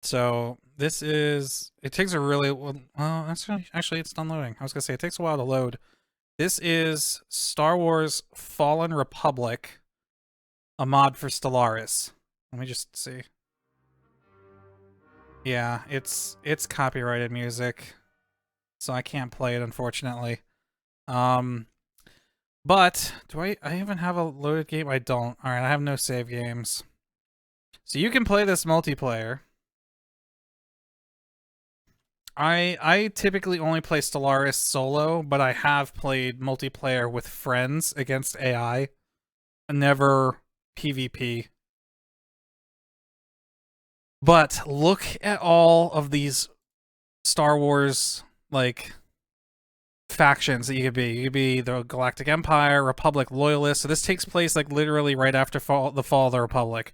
So this is, it takes a really, well, actually it's done loading. I was gonna say it takes a while to load. This is Star Wars Fallen Republic, a mod for Stellaris. Let me just see. Yeah, it's copyrighted music, so I can't play it unfortunately. Um, but do I even have a loaded game? I don't. All right, I have no save games. So you can play this multiplayer. I typically only play Stellaris solo, but I have played multiplayer with friends against AI. Never PvP. But look at all of these Star Wars like factions that you could be. You could be the Galactic Empire, Republic Loyalists. So this takes place like literally right after the fall of the Republic.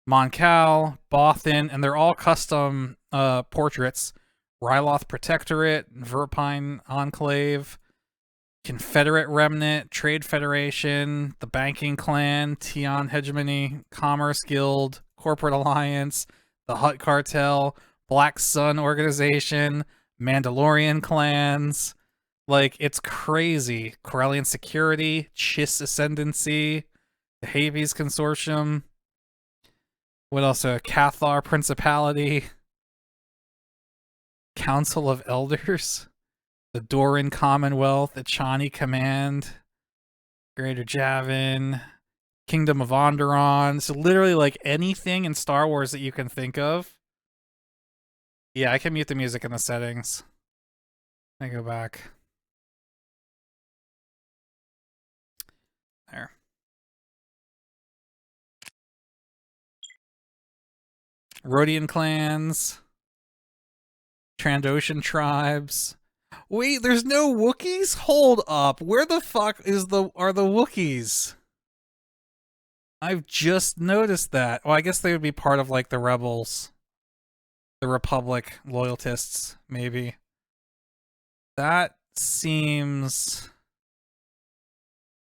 Mon Cal, Bothan, and they're all custom portraits. Ryloth Protectorate, Verpine Enclave, Confederate Remnant, Trade Federation, the Banking Clan, Tion Hegemony, Commerce Guild, Corporate Alliance, the Hutt Cartel, Black Sun Organization, Mandalorian clans. Like, it's crazy. Corellian Security, Chiss Ascendancy, the Hades Consortium. What else? Cathar Principality, Council of Elders, the Doran Commonwealth, the Chani Command, Greater Javin, Kingdom of Onderon. So literally like anything in Star Wars that you can think of. Yeah, I can mute the music in the settings. Let me go back. There. Rhodian clans, Trandoshan tribes. Wait, there's no Wookiees? Hold up. Where the fuck are the Wookiees? I've just noticed that. Well, I guess they would be part of like the rebels. The Republic loyalists, maybe. That seems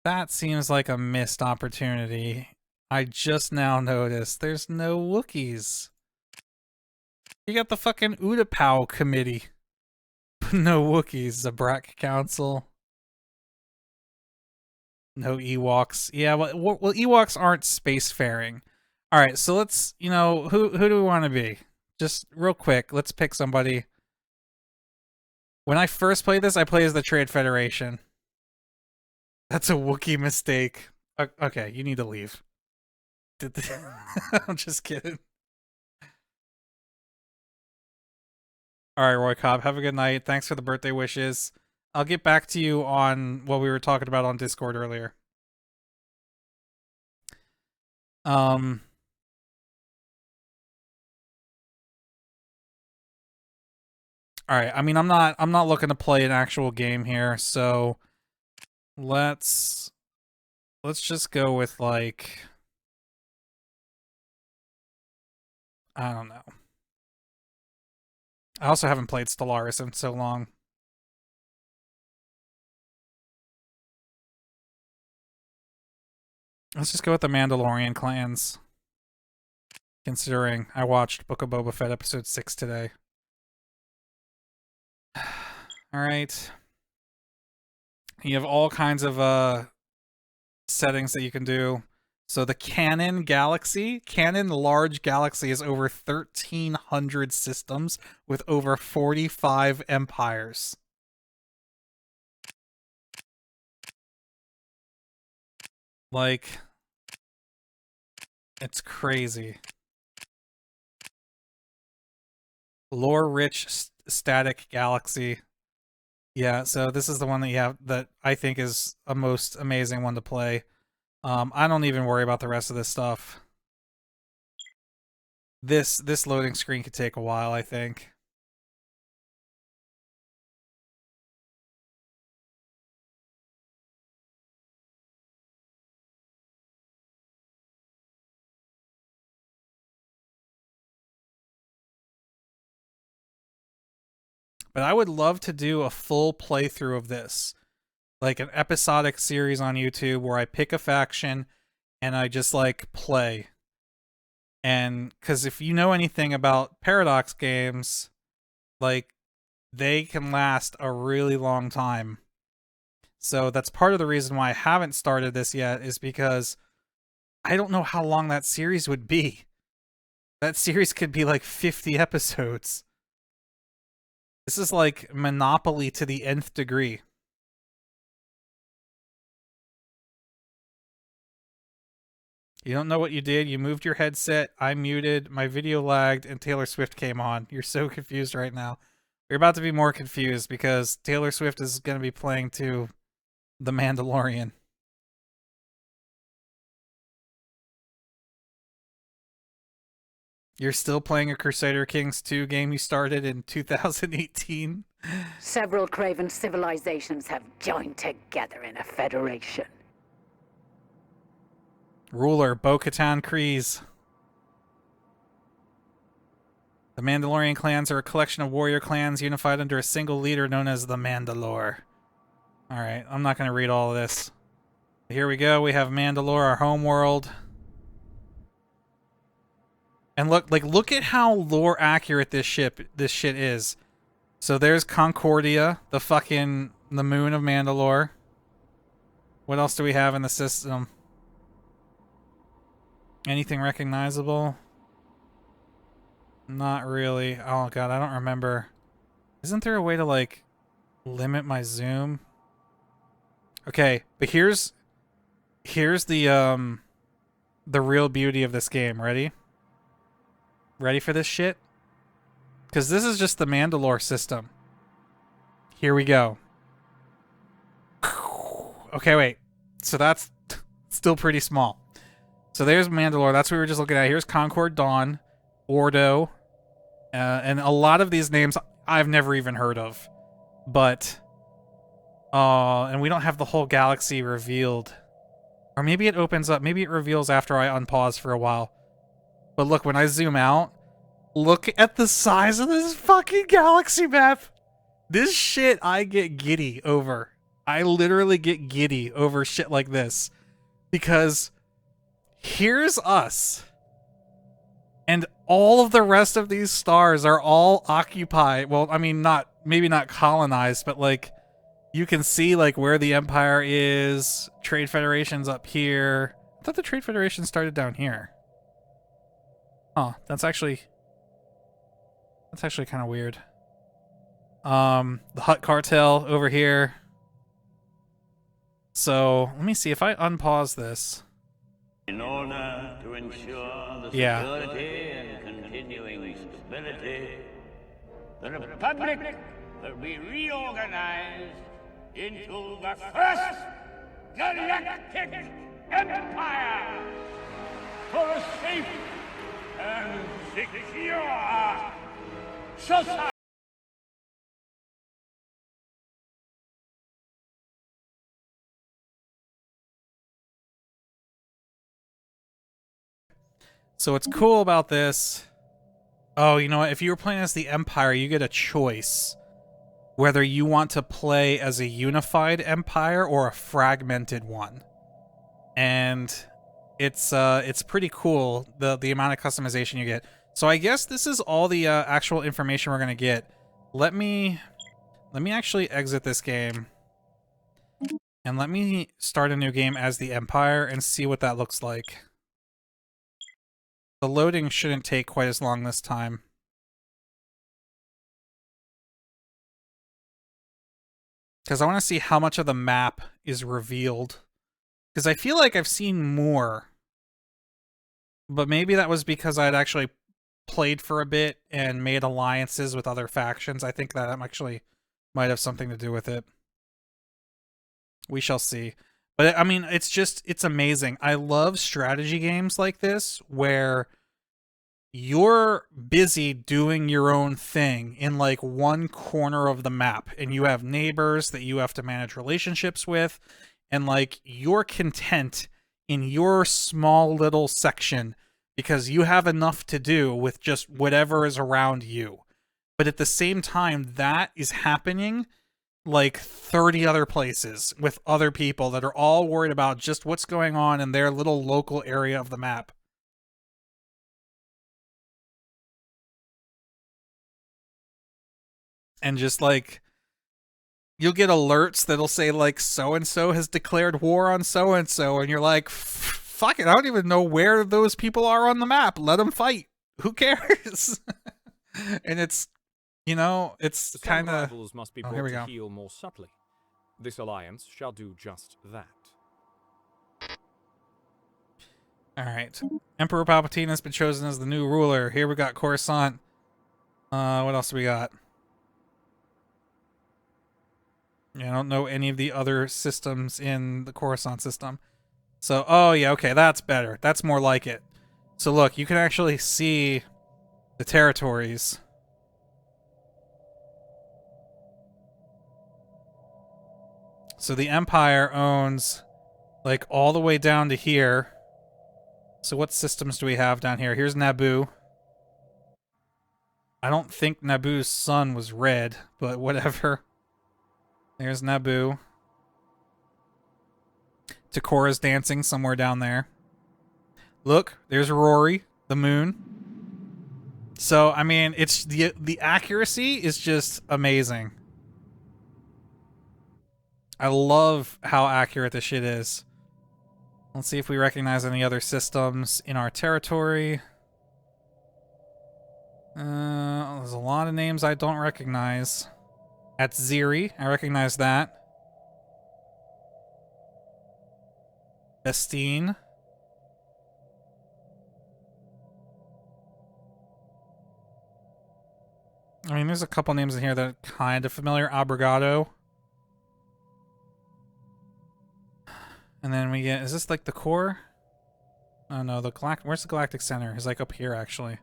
like a missed opportunity. I just now noticed there's no Wookiees. You got the fucking Utapau committee. No Wookiees. Zabrak Council. No Ewoks. Yeah, well, Ewoks aren't spacefaring. All right, so let's, who do we want to be? Just real quick, let's pick somebody. When I first played this, I played as the Trade Federation. That's a Wookiee mistake. Okay, you need to leave. I'm just kidding. All right, Roy Cobb, have a good night. Thanks for the birthday wishes. I'll get back to you on what we were talking about on Discord earlier. All right. I mean, I'm not looking to play an actual game here, so let's just go with like, I don't know. I also haven't played Stellaris in so long. Let's just go with the Mandalorian clans. Considering I watched Book of Boba Fett episode 6 today. Alright. You have all kinds of settings that you can do. So the Canon large galaxy is over 1,300 systems with over 45 empires. Like, it's crazy. Lore-rich static galaxy. Yeah, so this is the one that you have that I think is a most amazing one to play. I don't even worry about the rest of this stuff. This loading screen could take a while, I think. But I would love to do a full playthrough of this. Like an episodic series on YouTube where I pick a faction and I just like play. And because if you know anything about Paradox games, like, they can last a really long time. So that's part of the reason why I haven't started this yet, is because I don't know how long that series would be. That series could be like 50 episodes. This is like Monopoly to the nth degree. You don't know what you did. You moved your headset, I muted, my video lagged, and Taylor Swift came on. You're so confused right now. You're about to be more confused because Taylor Swift is going to be playing to The Mandalorian. You're still playing a Crusader Kings 2 game you started in 2018? Several Craven civilizations have joined together in a federation. Ruler, Bo-Katan Kryze. The Mandalorian clans are a collection of warrior clans unified under a single leader known as the Mandalore. Alright, I'm not going to read all of this. Here we go, we have Mandalore, our home world. And look at how lore accurate this shit is. So there's Concordia, the moon of Mandalore. What else do we have in the system? Anything recognizable? Not really. Oh god, I don't remember. Isn't there a way to like limit my zoom? Okay, but here's the real beauty of this game. Ready? Ready for this shit? Because this is just the Mandalore system. Here we go. Okay, wait. So that's still pretty small. So there's Mandalore. That's what we were just looking at. Here's Concord Dawn, Ordo, and a lot of these names I've never even heard of. But, and we don't have the whole galaxy revealed. Or maybe it opens up. Maybe it reveals after I unpause for a while. But look, when I zoom out, look at the size of this fucking galaxy map. This shit I get giddy over. I literally get giddy over shit like this. Because here's us. And all of the rest of these stars are all occupied. Well, I mean, maybe not colonized, but like you can see like where the Empire is. Trade Federation's up here. I thought the Trade Federation started down here. Oh, that's actually kind of weird. The Hutt Cartel over here. So let me see if I unpause this. In order to ensure the security and continuing stability, the Republic will be reorganized into the first galactic empire for a safe and secure society. So what's cool about this... Oh, you know what? If you were playing as the Empire, you get a choice. Whether you want to play as a unified Empire or a fragmented one. And it's pretty cool, the amount of customization you get. So I guess this is all the actual information we're going to get. Let me actually exit this game. And let me start a new game as the Empire and see what that looks like. The loading shouldn't take quite as long this time. Because I want to see how much of the map is revealed. Because I feel like I've seen more. But maybe that was because I'd actually played for a bit and made alliances with other factions. I think that actually might have something to do with it. We shall see. But, I mean, it's amazing. I love strategy games like this, where you're busy doing your own thing in, like, one corner of the map, and you have neighbors that you have to manage relationships with, and, like, you're content in your small little section because you have enough to do with just whatever is around you. But at the same time, that is happening like 30 other places with other people that are all worried about just what's going on in their little local area of the map. and just like you'll get alerts that'll say like so and so has declared war on so and so, and you're like, fuck it, I don't even know where those people are on the map. Let them fight. Who cares? And it's, you know, it's kind of. Rivals must be brought to heel more subtly. This alliance shall do just that. All right, Emperor Palpatine has been chosen as the new ruler. Here we got Coruscant. What else do we got? Yeah, I don't know any of the other systems in the Coruscant system. So, oh yeah, okay, that's better. That's more like it. So look, you can actually see the territories. So the Empire owns like all the way down to here. So what systems do we have down here? Here's Naboo. I don't think Naboo's sun was red, but whatever. There's Naboo. Takora's dancing somewhere down there. Look, there's Rory, the moon. So, I mean, it's the accuracy is just amazing. I love how accurate this shit is. Let's see if we recognize any other systems in our territory. There's a lot of names I don't recognize. That's Ziri. I recognize that. Bestine. I mean, there's a couple names in here that are kind of familiar. Abrogado. And then we get... Is this like the core? Oh no, the galactic... Where's the Galactic Center? It's like up here, actually.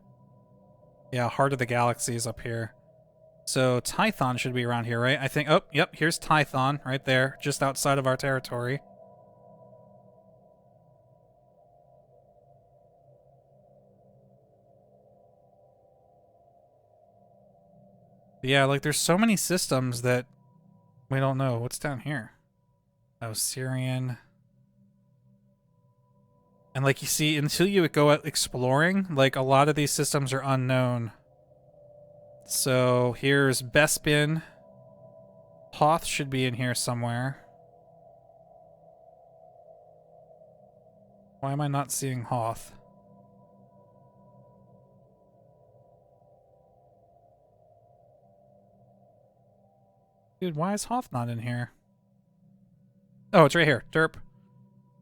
Yeah, Heart of the Galaxy is up here. So Tython should be around here, right? I think... Oh, yep, here's Tython right there, just outside of our territory. But yeah, like there's so many systems that we don't know. What's down here? Oh, Syrian. And like you see, until you go out exploring, like a lot of these systems are unknown. So here's Bespin. Hoth should be in here somewhere. Why am I not seeing Hoth? Dude, why is Hoth not in here? Oh, it's right here. Derp.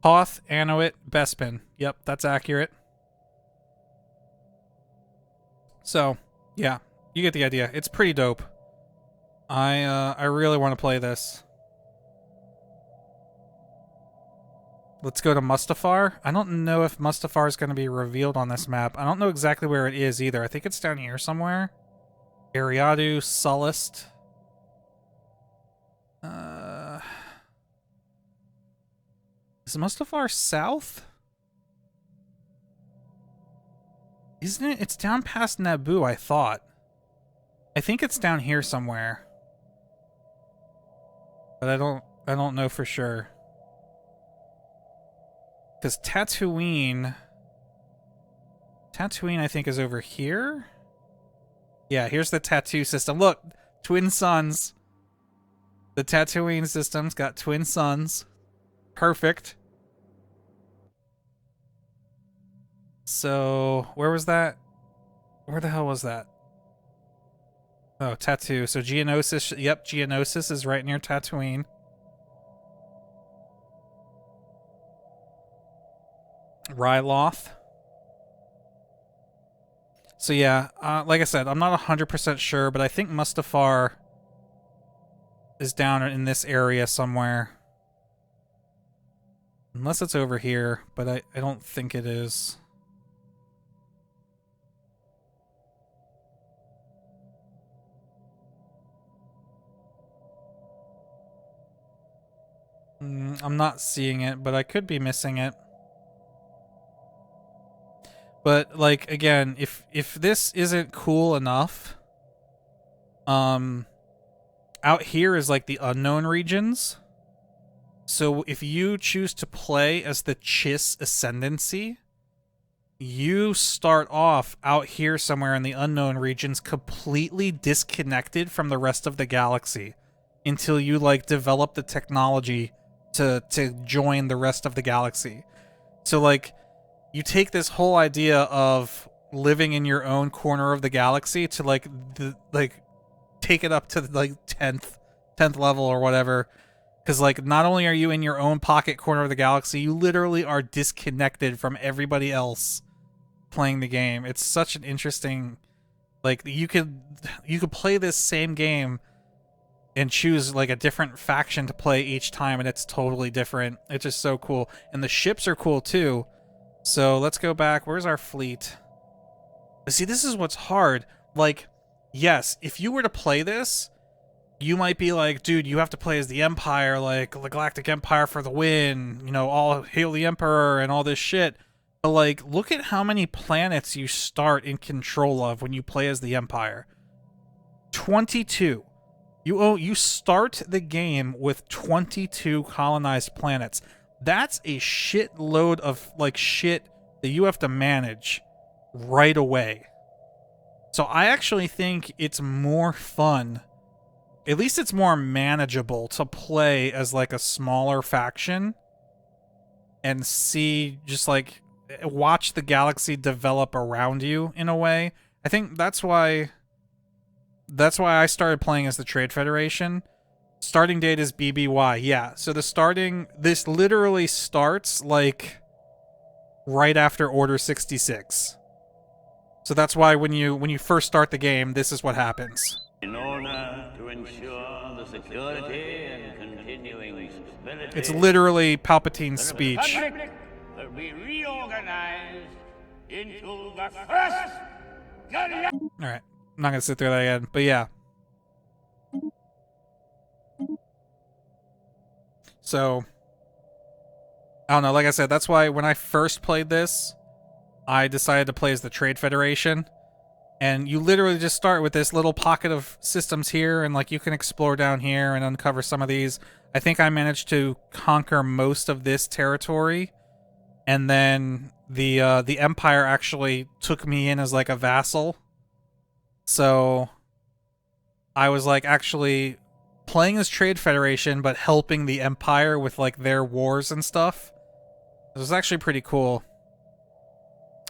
Hoth, Anowit, Bespin. Yep, that's accurate. So, yeah, you get the idea. It's pretty dope. I really want to play this. Let's go to Mustafar. I don't know if Mustafar is going to be revealed on this map. I don't know exactly where it is either. I think it's down here somewhere. Ariadu, Sullust. Is Mustafar south? Isn't it? It's down past Naboo, I thought. I think it's down here somewhere. But I don't know for sure. Because Tatooine I think is over here. Yeah, here's the tattoo system. Look, twin suns. The Tatooine system's got twin suns. Perfect. So, where was that? Where the hell was that? Oh, Tattoo. So Geonosis, yep, Geonosis is right near Tatooine. Ryloth. So yeah, like I said, I'm not 100% sure, but I think Mustafar is down in this area somewhere. Unless it's over here, but I don't think it is. I'm not seeing it, but I could be missing it. But, like, again, if this isn't cool enough, out here is, like, the unknown regions. So if you choose to play as the Chiss Ascendancy, you start off out here somewhere in the unknown regions, completely disconnected from the rest of the galaxy, until you like develop the technology to join the rest of the galaxy. So like, you take this whole idea of living in your own corner of the galaxy to like take it up to like 10th level or whatever. Because, like, not only are you in your own pocket corner of the galaxy, you literally are disconnected from everybody else playing the game. It's such an interesting... Like, you could play this same game and choose, like, a different faction to play each time, and it's totally different. It's just so cool. And the ships are cool, too. So, let's go back. Where's our fleet? See, this is what's hard. Like, yes, if you were to play this... You might be like, dude, you have to play as the Empire, like, the Galactic Empire for the win, you know, all hail the Emperor and all this shit. But, like, look at how many planets you start in control of when you play as the Empire. 22. You start the game with 22 colonized planets. That's a shitload of, like, shit that you have to manage right away. So I actually think it's more fun... At least it's more manageable to play as, like, a smaller faction and see, just, like, watch the galaxy develop around you in a way. I think that's why I started playing as the Trade Federation. Starting date is BBY, yeah. So this literally starts, like, right after Order 66. So that's why when you first start the game, this is what happens. In order to ensure the security and continuing stability, It's literally Palpatine's the speech. Republic will be reorganized into the first galactic. Alright, I'm not gonna sit through that again, but yeah. So, I don't know, like I said, that's why when I first played this, I decided to play as the Trade Federation. And you literally just start with this little pocket of systems here, and like you can explore down here and uncover some of these. I think I managed to conquer most of this territory, and then the Empire actually took me in as like a vassal. So I was like actually playing as Trade Federation, but helping the Empire with like their wars and stuff. It was actually pretty cool.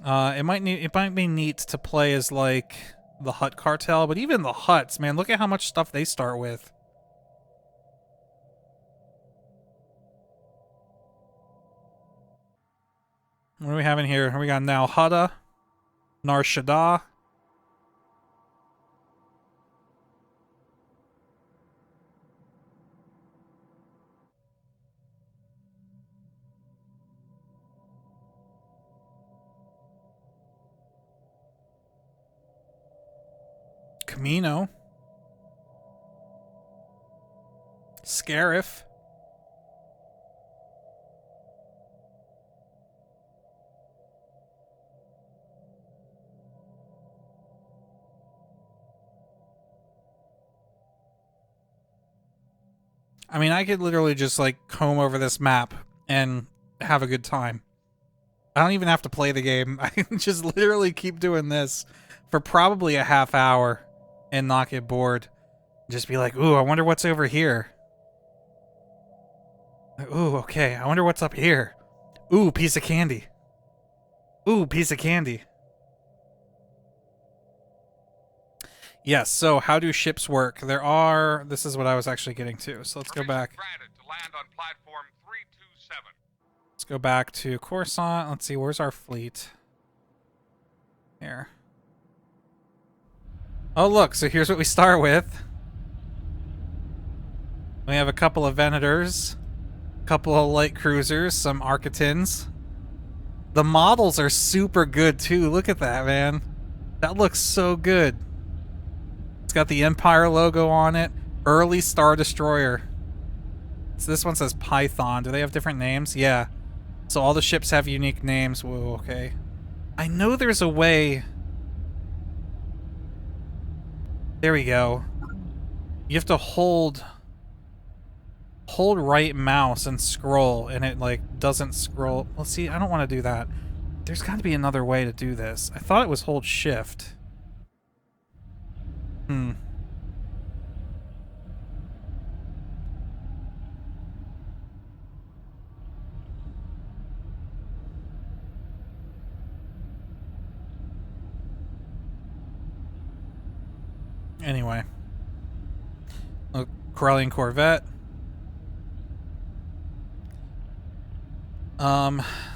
It might be neat to play as like the Hutt cartel, but even the Hutts, man, look at how much stuff they start with. What do we have in here? We got now Hutta, Nar Shaddaa. Camino. Scarif. I mean, I could literally just like comb over this map and have a good time. I don't even have to play the game. I can just literally keep doing this for probably a half hour and not get bored. Just be like, ooh, I wonder what's over here. Ooh, okay, I wonder what's up here. Ooh, piece of candy. Ooh, piece of candy. Yes, so how do ships work? This is what I was actually getting to, so let's go back. To land on platform 327. Let's go back to Coruscant. Let's see, where's our fleet? Here. Oh, look, so here's what we start with. We have a couple of Venators, a couple of light cruisers, some Architans. The models are super good, too. Look at that, man. That looks so good. It's got the Empire logo on it. Early Star Destroyer. So this one says Python. Do they have different names? Yeah. So all the ships have unique names. Whoa, okay. I know there's a way... There we go. You have to hold right mouse and scroll, and it like doesn't scroll. Let's see, I don't want to do that. There's got to be another way to do this. I thought it was hold shift. Anyway. A Corellian Corvette.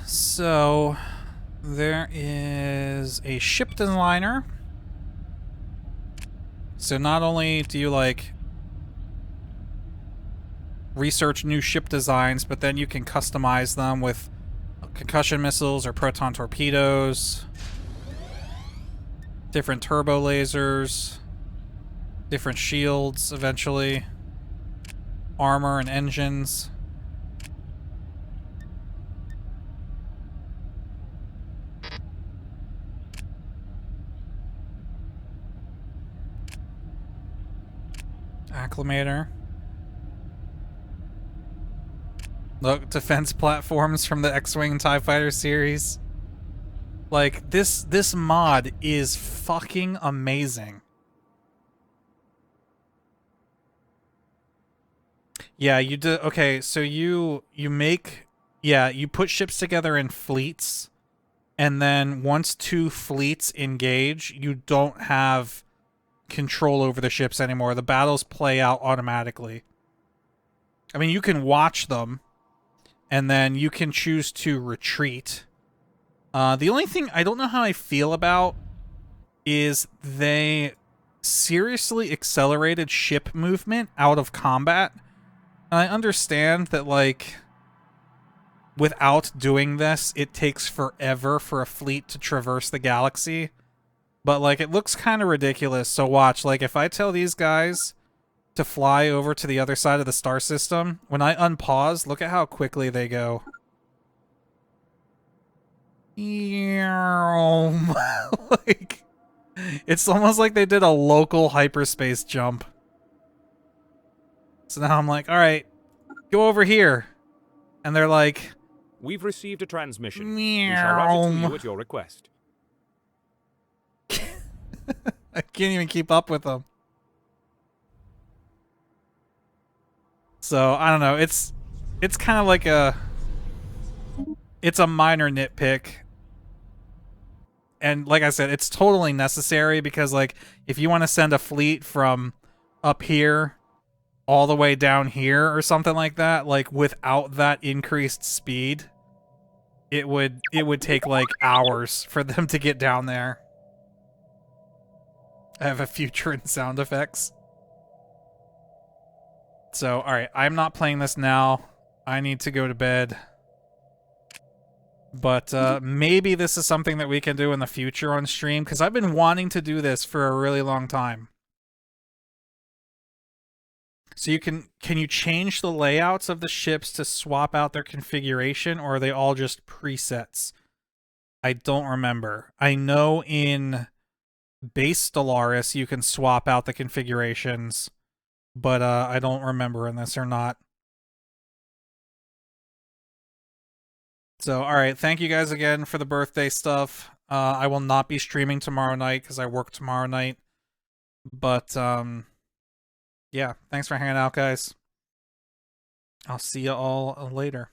So there is a ship designer. So not only do you like research new ship designs, but then you can customize them with concussion missiles or proton torpedoes, different turbo lasers, different shields eventually, armor and engines. Acclimator. Look, defense platforms from the X-Wing TIE Fighter series. Like, this mod is fucking amazing. Yeah, you do. Okay, so you make, yeah, you put ships together in fleets, and then once two fleets engage, you don't have control over the ships anymore. The battles play out automatically. I mean, you can watch them, and then you can choose to retreat. The only thing I don't know how I feel about is they seriously accelerated ship movement out of combat. And I understand that, like, without doing this, it takes forever for a fleet to traverse the galaxy. But, like, it looks kind of ridiculous. So watch, like, if I tell these guys to fly over to the other side of the star system, when I unpause, look at how quickly they go. Like, it's almost like they did a local hyperspace jump. So now I'm like, all right, go over here. And they're like, We've received a transmission. We shall route it to you at your request. I can't even keep up with them. So, I don't know. It's kind of like it's a minor nitpick. And like I said, it's totally necessary because, like, if you want to send a fleet from up here all the way down here or something like that, like, without that increased speed, it would take, like, hours for them to get down there. I have a future in sound effects. So, alright, I'm not playing this now. I need to go to bed. But maybe this is something that we can do in the future on stream, because I've been wanting to do this for a really long time. So can you change the layouts of the ships to swap out their configuration, or are they all just presets? I don't remember. I know in base Stellaris you can swap out the configurations, but I don't remember in this or not. So, alright, thank you guys again for the birthday stuff. I will not be streaming tomorrow night because I work tomorrow night. But, yeah, thanks for hanging out, guys. I'll see you all later.